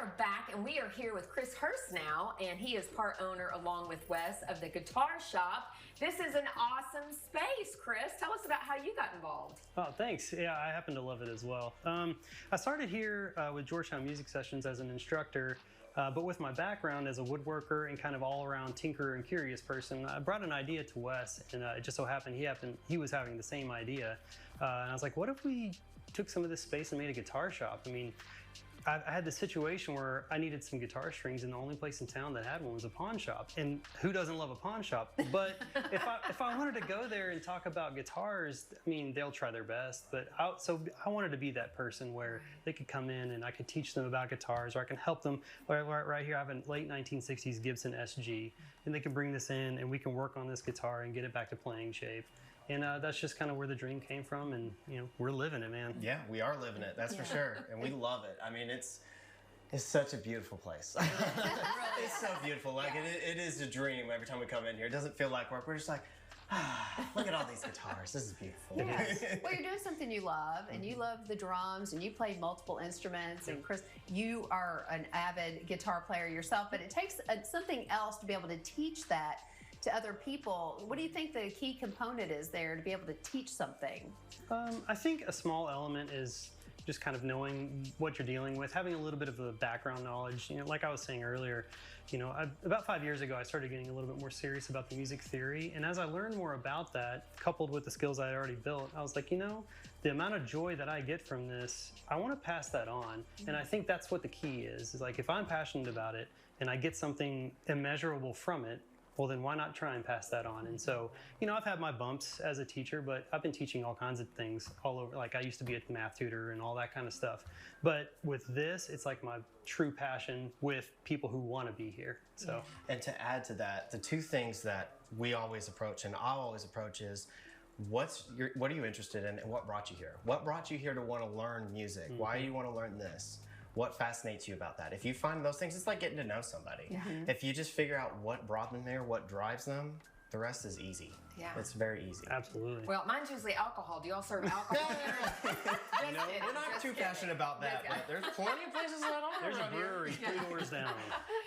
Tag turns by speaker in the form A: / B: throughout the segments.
A: are back, and we are here with Chris Hurst now, and he is part owner, along with Wes, of the Guitar Shop. This is an awesome space, Chris. Tell us about how you got involved.
B: Oh, thanks. Yeah, I happen to love it as well. I started here with Georgetown Music Sessions as an instructor, but with my background as a woodworker and kind of all-around tinkerer and curious person, I brought an idea to Wes, and it just so happened he was having the same idea. And I was like, what if we took some of this space and made a guitar shop? I mean, I had this situation where I needed some guitar strings, and the only place in town that had one was a pawn shop. And who doesn't love a pawn shop? But if I wanted to go there and talk about guitars, I mean, they'll try their best. But so I wanted to be that person where they could come in and I could teach them about guitars, or I can help them. Right here, I have a late 1960s Gibson SG, and they can bring this in, and we can work on this guitar and get it back to playing shape. And that's just kind of where the dream came from, and we're living it, man.
C: Yeah, we are living it, that's for sure, and we love it. I mean, it's such a beautiful place. It's so beautiful. Like it is a dream every time we come in here. It doesn't feel like work. We're just like, look at all these guitars. This is beautiful.
D: Yes. Well, you're doing something you love, and you love the drums, and you play multiple instruments. And Chris, you are an avid guitar player yourself, but it takes something else to be able to teach that to other people. What do you think the key component is there to be able to teach something?
B: I think a small element is just kind of knowing what you're dealing with, having a little bit of a background knowledge. Like I was saying earlier, about 5 years ago, I started getting a little bit more serious about the music theory. And as I learned more about that, coupled with the skills I had already built, I was like, the amount of joy that I get from this, I want to pass that on. And I think that's what the key is like, if I'm passionate about it and I get something immeasurable from it, well, then why not try and pass that on? And so, I've had my bumps as a teacher, but I've been teaching all kinds of things all over. Like I used to be a math tutor and all that kind of stuff. But with this, it's like my true passion with people who want to be here. So,
C: and to add to that, the two things that we always approach and I'll always approach is, what are you interested in, and what brought you here? What brought you here to want to learn music? Why do you want to learn this? What fascinates you about that? If you find those things, it's like getting to know somebody. If you just figure out what brought them there, what drives them, the rest is easy. Yeah. It's very easy.
B: Absolutely.
A: Well, mine's usually alcohol. Do y'all serve alcohol?
C: We're not too passionate about that, but there's plenty of places that are.
B: There's a brewery 3 doors down.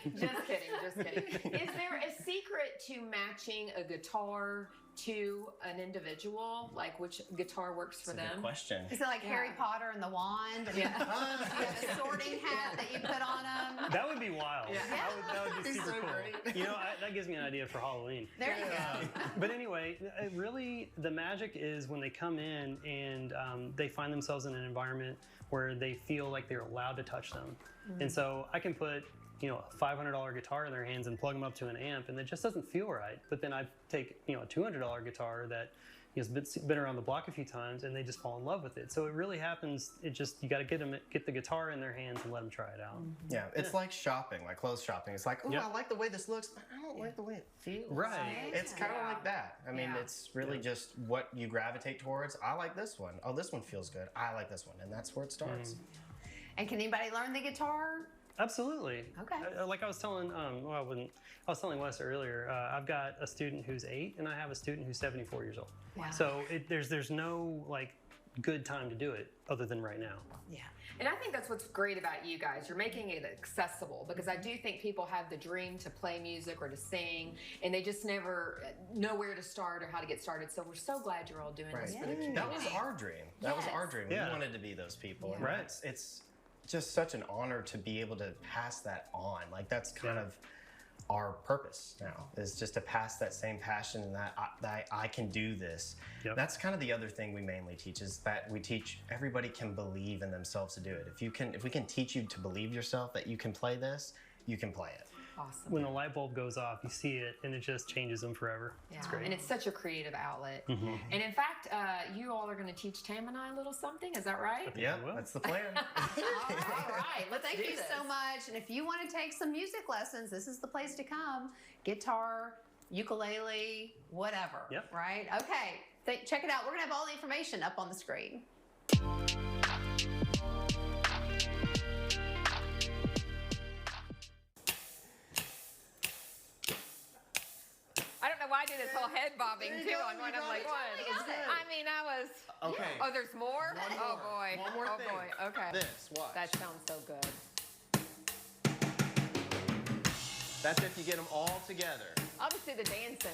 A: Just kidding. Is there a secret to matching a guitar to an individual? Like which guitar works for them?
C: Good question.
D: Is it like Harry Potter and the wand? And you have a sorting hat that you put on them?
B: That would be wild. That would be super cool. That gives me an idea for Halloween.
D: There you go.
B: But anyway, really, the magic is when they come in and they find themselves in an environment where they feel like they're allowed to touch them. And so I can put a $500 guitar in their hands and plug them up to an amp, and it just doesn't feel right. But then I take a $200 guitar that has been around the block a few times, and they just fall in love with it. So it really happens. You got to get the guitar in their hands and let them try it out.
C: Yeah, it's like shopping, like clothes shopping. It's like, I like the way this looks, but I don't like the way it feels.
B: Right.
C: It's kind of like that. I mean, it's really just what you gravitate towards. I like this one. Oh, this one feels good. I like this one, and that's where it starts.
D: And can anybody learn the guitar?
B: Absolutely.
D: Okay.
B: Like I was telling, I was telling Wes earlier. I've got a student who's 8, and I have a student who's 74 years old.
D: Wow.
B: So there's no good time to do it other than right now.
D: Yeah.
A: And I think that's what's great about you guys. You're making it accessible, because I do think people have the dream to play music or to sing, and they just never know where to start or how to get started. So we're so glad you're all doing this for the community.
C: That was our dream. That was our dream.
B: Yeah.
C: We wanted to be those people.
B: Yeah.
C: And it's just such an honor to be able to pass that on. Like that's kind of our purpose now, is just to pass that same passion, and that I can do this.
B: Yep.
C: That's kind of the other thing we mainly teach, is that we teach everybody can believe in themselves to do it. If we can teach you to believe yourself that you can play this, you can play it.
A: Awesome.
B: When the light bulb goes off, you see it, and it just changes them forever.
A: Yeah.
B: It's great.
A: And it's such a creative outlet. And in fact, you all are going to teach Tam and I a little something. Is that right?
C: Yeah, that's the plan.
A: All right.
D: Well, thank you so much. And if you want to take some music lessons, this is the place to come. Guitar, ukulele, whatever.
B: Yep.
D: Right? Okay. Check it out. We're going to have all the information up on the screen.
A: I don't know why I did this whole head bobbing too on one. I'm like, what? I mean, I was.
C: Okay.
A: Oh, there's more?
C: One
A: Oh
C: more.
A: boy.
C: One more
A: oh
C: thing.
A: boy. Okay.
C: This, watch.
A: That sounds so good.
C: That's if you get them all together.
A: I'll just do the dancing.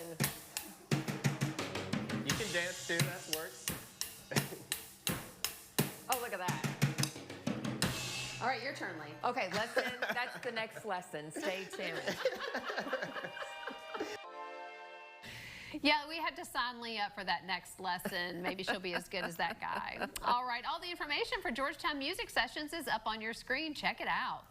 C: You can dance too, that works.
A: Oh, look at that.
D: All right, your turn, Lee.
A: Okay, lesson. That's the next lesson. Stay tuned.
D: Yeah, we had to sign Lee up for that next lesson. Maybe she'll be as good as that guy. All right, all the information for Georgetown Music Sessions is up on your screen. Check it out.